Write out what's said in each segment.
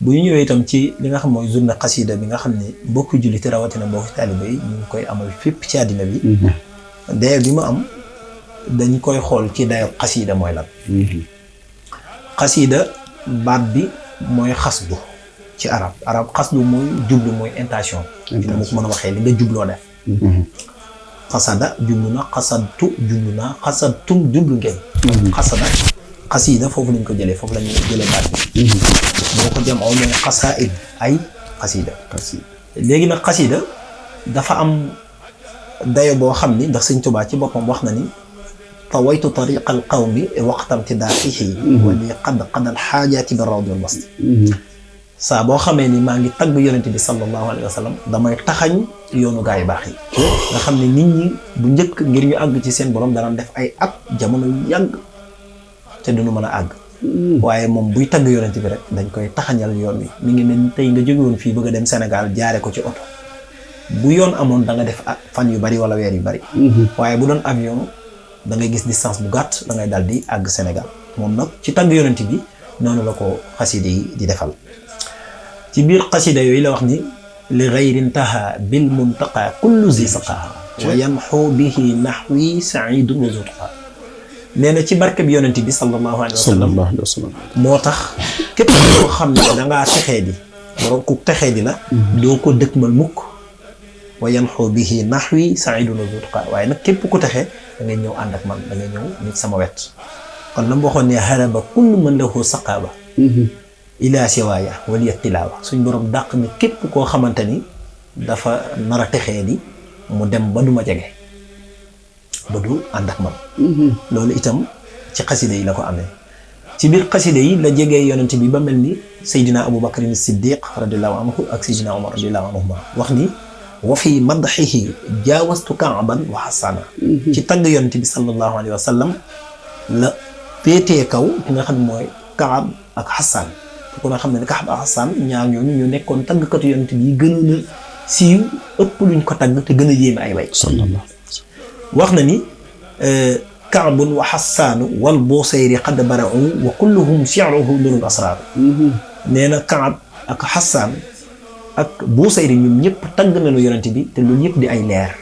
bu ñu ñëwee itam ci li nga xam mooy journée xasida bi nga xam ne mbokku julliti rawatina mbokku taalibe yi ñu ngi koy amal fépp ci àddina bi. dayo bi mu am dañ koy xool ci dayo xasida mooy lan. xasida baat bi mooy xasdu ci arab xasdu mooy jublu mooy intention. dina ma ko mën a waxee li nga jubloo def. xasada jublu na xasadtu jublu na xasadtum jublu ngeen. xasada xasida foofu lañ ko jëlee foofu lañuy jëlee baat bi. boo ko jëm aw mooy xasaid ay xasida. léegi nag xasida dafa am dayo boo xam ni ndax Sëñ Tuubaa ci boppam wax na ni tawaytu tariqa al qawmi waqtam tidaaxihi wa li qadal xaajaati bi rawdi wal basti. saa boo xamee ni maa ngi tagg yonente bi sallallahu alayhi wa sallam damay taxañ yoonu gaa yu baax yi. nga xam ne nit ñi bu njëkk ngir ñu àgg ci seen borom danañ def ay at jamono yu yàgg te duñu mën a àgg. waaye moom buy tagg yonente bi rek dañ koy taxañal yoon wi mi ngi mel ni tey nga jóge woon fii bëgg a dem Sénégal jaare ko ci oto bu yoon amoon da nga def fan yu bari wala weer yu bari. waaye bu doon avion da ngay gis distance bu gàtt da ngay dal di àgg Sénégal moom nag ci tagg yonente bi noonu la ko xasida yi di defal. ci biir xasida yooyu la wax ni li gayrin taha bil muntaqa kullu zi saqaha wa yamxu bihi naxwi saidun wa zutqa. nee na ci barke bi yonent bi sallallahu alayhi wa sallam moo tax képp koo xam ne dangaa texee di borom ku texee di la doo ko dëkkmal mukk wa yamxu bihi naxwi saidun wa zutqa. waaye nag képp ku texee da ngay ñëw ànd ak man da ngay ñëw nit sama wet. kon la mu waxoon ne haraba kullu man lahu saqaaba ilaa siwaaya waliya tilaawa suñ borom dàq ni képp koo xamante ni dafa nar a texee di mu dem ba du ma jege ba du ànd ak man. loolu itam ci xasida yi la ko amee. ci biir xasida yi la jegee yonent bi ba mel ni Seydina Abu Bakrin Siddiq radiallahu anhu ak Seydina Omar radiallahu anhuma wax ni wa fi madxihi jaawastu Kaaban wa Xasana. ci tagg yonent bi sallallahu alayhi wa sallam la féetee kaw ki nga xam ne mooy Kaab ak Xasan. kon nga xam ne Kaab ak Xasan ñaar ñooñu ñu nekkoon taggkatu yonent bi gënoon a siiw ëpp luñ ko tagg te gën a yéeme ay way. wax na ni Kaabun wa Xasaanu wal Busayri qad bara'u wa kulluhum shi'ruhu nurul asraar. nee na Kaab ak Xasaan ak Busayri ñoom ñëpp tagg nañu yonent bi te loolu yëpp di ay leer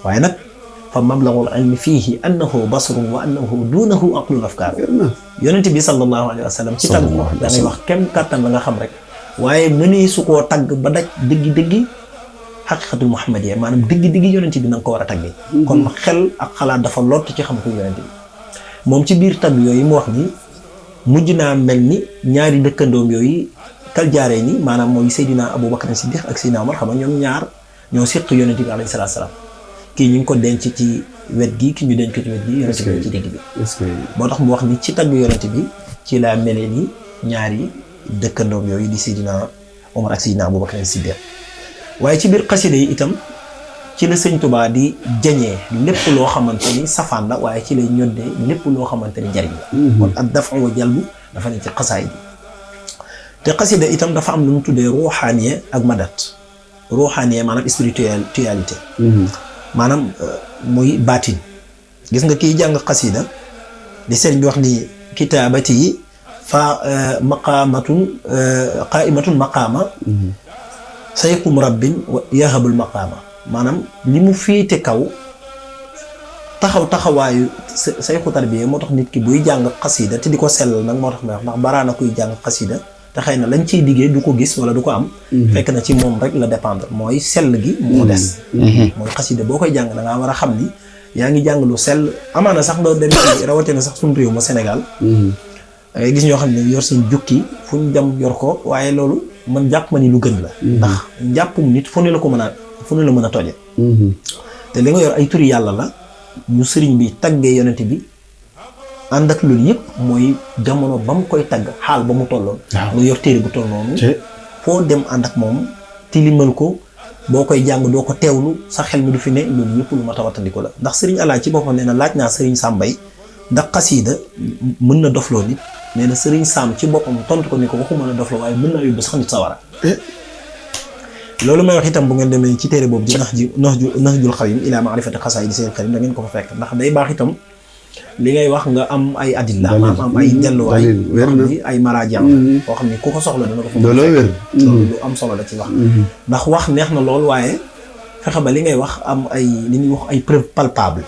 waaye nag fa mablagul ilmi fiihi annahu basrun wa annahu duunahu aqlul afkaar. yonent bi sallallahu alayhi wa sallam ci tagg ko da ngay wax kem kàttan la nga xam rek waaye mënee su koo tagg ba daj dëggi xaqiqatul muhammadiyya maanaam dëggi yonent bi na nga ko war a taggee. kon xel ak xalaat dafa lott ci xam ko yonent bi moom ci biir tagg yooyu mu wax ni mujj naa mel ni ñaari dëkkandoom yooyu kal jaaree ni maanaam mooy Seydina Abu Bakr Siddiq ak Seydina Omar xam nga ñoom ñaar ñoo seq yonent bi alayhi salaatu salaam kii ñu ngi ko denc ci wet gi ki ñu denc ko ci wet gi yonent bi ci digg bi. moo tax mu wax ni ci tagg yonent bi ci laa melee ni ñaari dëkkandoom yooyu di Seydina Omar ak Seydina Abu Bakr Siddiq. waaye ci biir xasida yi itam ci la Sëñ Tuubaa di jañee lépp loo xamante ni safaan la waaye ci lay ñoddee lépp loo xamante ni njariñ la. kon ak dafa wa jalbu dafa ne ci xasaay bi te xasida itam dafa am lu mu tuddee ruuxaaniye ak madat. ruuxaaniye maanaam spiritualité. maanaam muy baatin. gis nga kiy jàng xasida di sëriñ bi wax ni kitaabati yi fa maqaamatun qaa'imatun maqaama sayqu murabbin wa yahabul maqaama maanaam li mu féete kaw taxawaayu sayqu tarbiya moo tax nit ki buy jàng xasida te di ko sellal nag moo tax may wax ndax baraana kuy jàng xasida te xëy na lañ ciy diggee du ko gis wala du ko am. fekk na ci moom rek la dépendre mooy sell gi moo des. mooy xasida boo koy jàng da ngaa war a xam ni yaa ngi jàng lu sell amaana sax nga dem rawatina sax suñu réew ma Sénégal. da ngay gis ñoo xam ne yor seen jukki fu ñu dem yor ko waaye loolu man jàpp ma ni lu gën la. ndax njàppum nit fu ne la ko mën a fu ne la mën a toje. te li nga yor ay turi yàlla la ñu sëriñ bi taggee yonent bi ànd ak loolu yëpp mooy jamono ba mu koy tagg xaal ba mu tolloon. nga yor téere bu toll noonu. foo dem ànd ak moom tilimal ko boo koy jàng doo ko teewlu sa xel mi du fi ne loolu yëpp lu ma tawatandiko la ndax sëriñ Alaaji ci boppam nee na laaj naa sëriñ Sàmbay ndax xasiida mën na dofloo nit nee na sëriñ Sam ci boppam tontu ko ni ko waxuma la dofloo waaye mën naa yóbbu sax nit sawara. loolu may wax itam bu ngeen demee ci téere boobu di Nahjul Xadim ilaa ma'rifati xasaa'idi Seydil Xadim da ngeen ko fa fekk ndax day baax itam li ngay wax nga am ay adilla am ay delluwaay yoo xam ni ay maraajan koo xam ni ku ko soxla dana ko fa loolu lu am solo la ci wax ndax wax neex na lool waaye fexe ba li ngay wax am ay li ñuy wax ay preuve palpable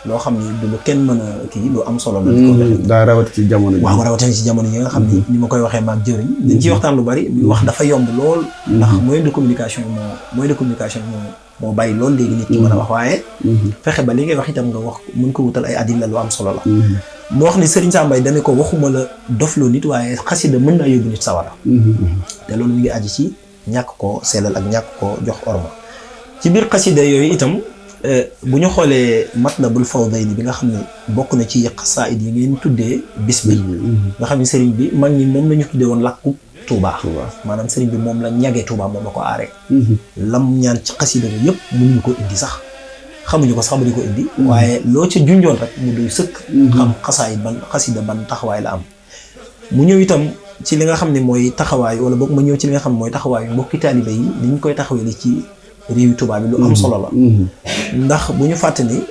loo xam ni du lu kenn mën a kii lu am solo la di ko fexe daa rawati ci jamono ji waaw rawatina ci jamono yi nga xam ni ma koy waxee maag jëriñ dañ ciy waxtaan lu bari muy wax dafa yomb lool ndax moyen de communication moo bàyyi loolu léegi nit ki mën a wax waaye fexe ba li ngay wax itam nga wax mën ko wutal ay adilla lu am solo la mu wax ni Serigne Sam Mbaye dane ko waxuma la dofloo nit waaye xasida mën naa yóbbu nit sawara te loolu mi ngi aji ci ñàkk koo sellal ak ñàkk koo jox orma ci biir xasida yooyu itam bu ñu xoolee Matlabul Fawzayni bi nga xam ne bokk na ci xasaayid yi ngeen tuddee bis bi nga xam ne Serigne bi mag ñi moom la ñu tuddee woon làkku Touba maanaam sëriñ bi moom la ñagee Touba moom la ko aaree lam ñaan ci xasida bi yëpp mënuñu ko indi sax xamuñu ko sax ba di ko indi waaye loo ca junjoon rek mu doy sëkk xam xasida ban taxawaay la am mu ñëw itam ci li nga xam ne mooy taxawaay wala boog ma ñëw ci li nga xam ne mooy taxawaayu mbokki taalibe yi ni ñu koy taxawee li ci réewi Touba bi lu am solo la ndax bu ñu fàtte ni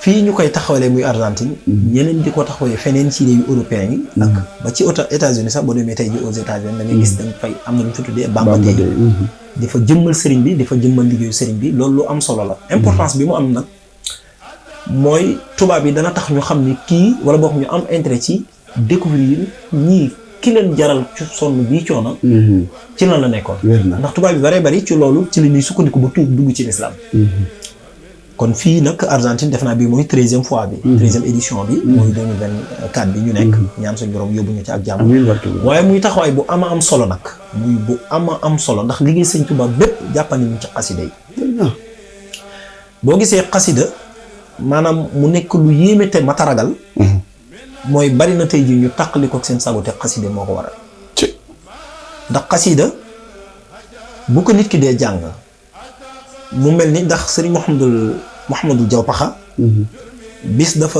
fii ñu koy taxawalee muy Argentine ñeneen di ko taxawalee feneen ci réew européen yi ak ba ci États-Unis sax boo demee tey ji aux États-Unis da ngay gis dañ fay am na lu ñu fa tuddee Bamba Day di fa jëmmal sëriñ bi di fa jëmmal liggéeyu sëriñ bi loolu lu am solo la importance bi mu am nag mooy tubaab yi dana tax ñu xam ni kii wala boog ñu am intérêt ci découvrir ñii ki leen jaral ci sonn bii coono ci lan la nekkoon ndax tubaab yi bare bari ci loolu ci la ñuy sukkandiku ba tuub dugg ci l'islam kon fii nag Argentine def naa bii mooy 13e fois bi 13e édition bi mooy 2024 bi ñu nekk ñaan suñu borom yóbbu ñu ci ak jàmm waaye muy taxawaay bu ama am solo nag muy bu ama am solo ndax liggéey sëñ Tuubaa bépp jàppandi ñu ci xasida yi boo gisee xasida maanaam mu nekk lu yéeme te mataragal mooy bari na tey ji ñu tàqali ko ak seen sago te xasida moo ko waral ndax xasida bu ko nit ki dee jàng mu mel ni ndax sëriñ Mouhamadou Diaw Paxa bis dafa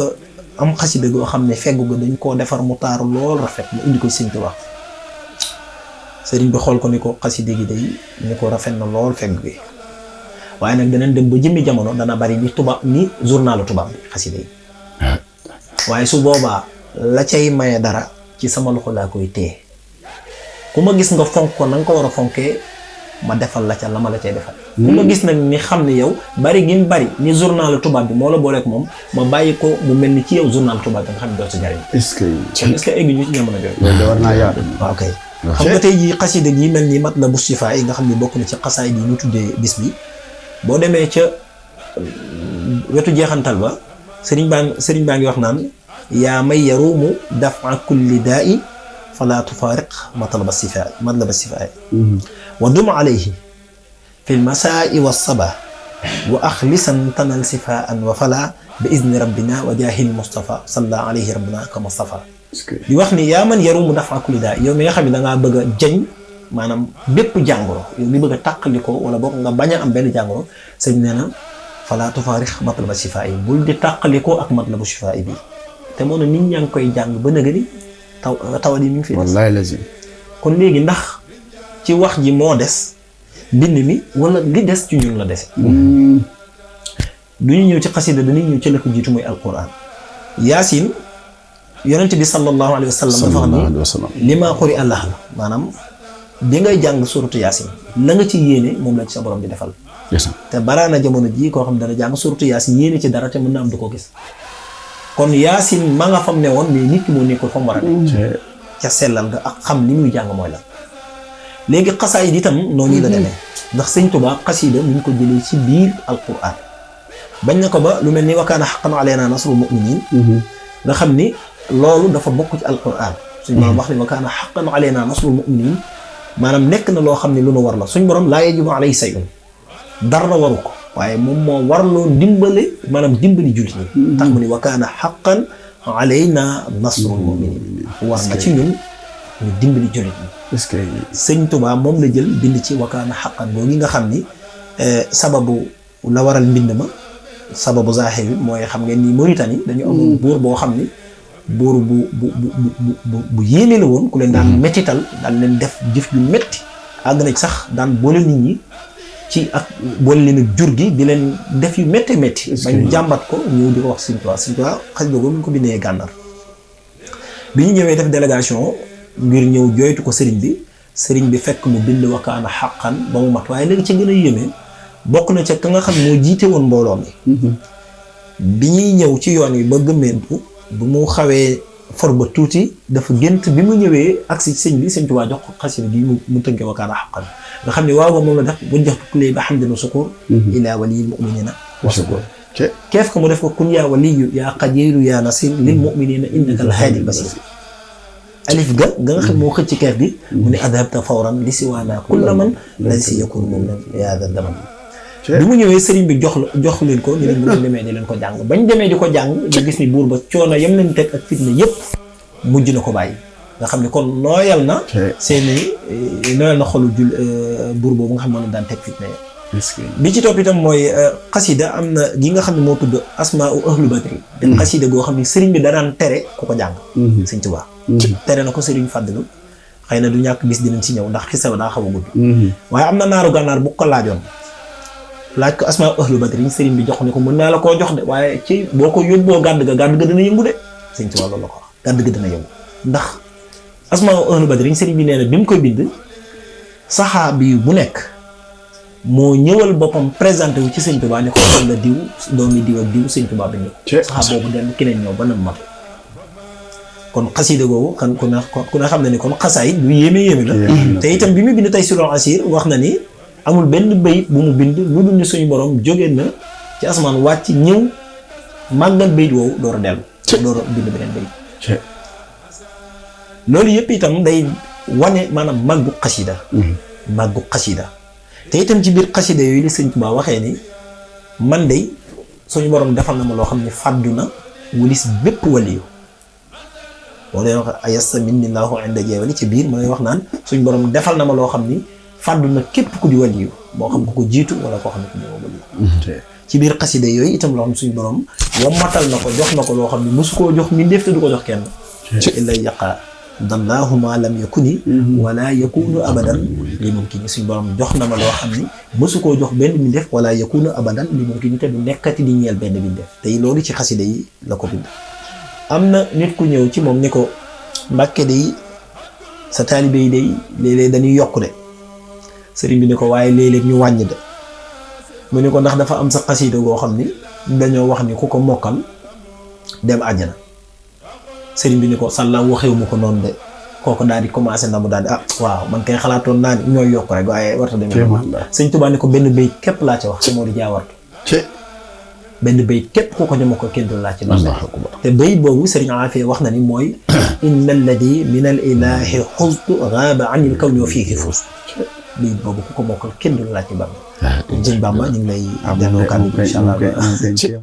am xasida goo xam ne feggu ga dañ koo defar mu taaru lool rafet mu indi ko sëriñ Tuubaa sëriñ bi xool ko ni ko xasida gi day ni ko rafet na lool feggu gi waaye nag danañ dem ba jëmmi jamono dana bari ni tubaab ni journalu tubaab bi xasida yi waaye su boobaa la cay maye dara ci sama loxo laa koy téye ku ma gis nga fonk ko na nga ko war a fonkee ma defal la ca la ma la cay defal ku ma gis nag ni xam ne yow bari gi bari ni journal tubaab bi moo la booleek moom ma bàyyi ko mu mel ni ci yow journal tubaab bi nga xam ne doo sa jariñ est-ce que egg ñu ci jamono jooju loolu war naa yaatu waaw kay xam nga tey jii xasida yi mel ni Matlabu Sifaa yi nga xam ne bokk na ci xasaay yi ñu tuddee bis bi boo demee ca wetu jeexantal ba sëriñ baa ngi wax naan yaa may yaruumu dafa kulli daa i fala tufaariq matlaba sifaa wa dum alayhi fi lmasaai walsaba wa axlisan tanal sifaan wa fala bi izni rabbina wa jaahil Mustafa salla alayhi rabbina ka Mustafa di wax ni yaa man yaruumu dafa kulli daa yow mi nga xam ne dangaa bëgg a jañ maanaam bépp jàngoro yow mi bëgg a tàqaliko wala boog nga bañ a am benn jàngoro sëñ nee na fala tufaariq matlaba sifaa yi bul di tàqalikoo ak matlabu sifaa bi te moo ne nit ñaa ngi koy jàng ba nëgëri tawat yi mi ngi fi wallaay lazim kon léegi ndax ci wax ji moo des mbind mi wala li des ci ñun la des du ñu ñëw ci xasida dañuy ñëw ci la ko jiitu muy alquran yaasin yonent bi sallallahu alayhi wa sallam dafa xam ni li maa xuri allah la maanaam bi ngay jàng suratu yaasin la nga ci yéene moom la ci sa borom di defal te baraana jamono ji koo xam dana jàng suratu yaasin yéene ci dara te mën na am du ko gis kon yaasin ma nga fam ne woon mais nit ki moo nekkul fa mu war a ne ca sellal nga ak xam li muy jàng mooy la léegi xasaayid itam noonu la demee ndax sëñ Tuubaa xasida mu ngi ko jëlee ci biir alquran bañ na ko ba lu mel ni wa kaana haqqan alaynaa nasrul mu'miniin nga xam ni loolu dafa bokk ci alquran suñ borom wax ni wa kaana haqqan alaynaa nasrul mu'miniin maanaam nekk na loo xam ne lu nu war la suñ borom laa yajibu alayhi shay'un dara waru ko waaye moom moo warloo dimbali jullit ñi tax mu ni wa kaana haqqan alaynaa nasrul mu'miniin war na ci ñun ñu dimbali jullit ñi est-ce que sëñ Tuubaa moom la jël bind ci wa kaana haqqan boobu nga xam ni sababu la waral mbind ma sababu zaaxir bi mooy xam ngeen ni Mauritanie dañu amoon buur boo xam ni buur bu yéeme la woon ku leen daan mettital daan leen def jëf ju metti àgg na sax daan boole nit ñi ci ak boole leen ak jur gi di leen def yu métti métti bañ jàmbat ko ñëw di ko wax Sëñ Tuubaa xasida googu ñu ko bindee Gànnaar bi ñu ñëwee def délégation ngir ñëw jooytu ko sëriñ bi fekk mu bind wakaana xaqan ba mu mat waaye léegi ca gën a yéeme bokk na ca ka nga xam moo jiite woon mbooloo mi bi ñuy ñëw ci yoon wi ba gëmmeentu bu mu xawee for ba tuuti dafa gént bi mu ñëwee ak si sëñ bi Sëñ Tuubaa jox ko xasida gi mu tënkee wakaana xaqan nga xam ne waaw ba moom la def bu jox tukulee ba xam dina sukur ilaa waliyil mu'minina wa sukur keef ko mu def ko kun yaa waliyu yaa qadiru yaa nasir lil mu'minina innaka al haadi basir alif ga nga xam moo xëcc keef gi mu ne adhabta fawran li siwaana kulla man lañ si yakun moom la yaa da daman bi mu ñëwee sëriñ bi jox leen ko ñu leen bu leen demee di leen ko jàng bañ demee di ko jàng nga gis ni buur ba coono yam leen teg ak fitna yépp mujj na ko bàyyi nga xam ne kon nooyal na xolu buur boobu nga xam ne daan teg fitna yi bi ci topp itam mooy xasida am na gi nga xam ne moo tudd asmaa'u ahlu badri te xasida goo xam ne sëriñ bi da daan tere ku ko jàng Sëñ Tuubaa tere na ko sëriñ Fàdilu xëy na du ñàkk bis dinañ ci ñëw ndax xisa daa xaw a gudd waaye am na naaru gànnaar bu ko laajoon laaj ko asmaa ahlu badri sëriñ bi jox ne ko mën naa la koo jox de waaye ci boo ko yóbboo gàdd ga dina yëngu de Sëñ Tuubaa loolu la ko wax gàdd ga dina yëngu ndax asmaa ahlu badri sëriñ bi nee na bi mu koy bind saxaabi bu nekk moo ñëwal boppam présenté wu ci Sëñ Tuubaa ne ko la diw doomi diw ak diw Sëñ Tuubaa bind ko saxaab boobu dellu keneen ñëw ba na mat kon xasida googu kan ku ne xam na ni kon xasaay lu yéeme la te itam bi mu bind Taysiirul Asiir wax na ni amul benn bayit bu mu bind lu dul ni suñu borom jóge na ci asamaan wàcc ñëw màggal bayit woowu door a dellu door a bind beneen bayit loolu yëpp itam day wane maanaam màggu xasida te itam ci biir xasida yooyu li Sëñ Tuubaa waxee ni man de suñu borom defal na ma loo xam ne fàddu na wulis bépp waliyu boo leen wax ayasta minnillahu inda jeewali ci biir ma lay wax naan suñu borom defal na ma loo xam ni fàddu na képp ku di waliyu moo xam ku ko jiitu wala koo xam ne ku di waliyu ci biir xasida yooyu itam loo xam ne suñu borom wammatal na ko jox na ko loo xam ne mosu koo jox mbindeef te du ko jox kenn illa yaqa dallaahu ma lam yakuni wala yakunu abadan li mumkini suñu borom jox na ma loo xam ni mosu koo jox benn mbindeef wala yakunu abadan li mumkini te du nekkati di ñeel benn mbindeef tey loolu ci xasida yi la ko bind am na nit ku ñëw ci moom ni ko Mbàkke day sa taalibe yi day léeg-léeg dañuy yokk de sëriñ bi ni ko waaye léeg-léeg ñu wàññi de mu ni ko ndax dafa am sa xasida goo xam ni dañoo wax ni ku ko mokkal dem àjjana sëriñ bi ni ko sàlla waxewu mu ko noonu de kooku daal di commencé na mu daal di waaw man kay xalaatoon naa ni ñooy yokk rek waaye warta demee Sëñ Tuubaa ni ko benn béy képp laa ci wax te moo di jaawartu benn bayit képp ku ko ñëma ko kenn du laaj ci loolu te bayit boobu Sëriñ Aafiya wax na ni mooy inna alladi min al ilahi xuztu gaaba anil kawni wa fiihi fuz bayit boobu ku ko mokkal kenn du laaj ci Bàmba Sëñ Bàmba ñu ngi lay delloo kàddu incha allah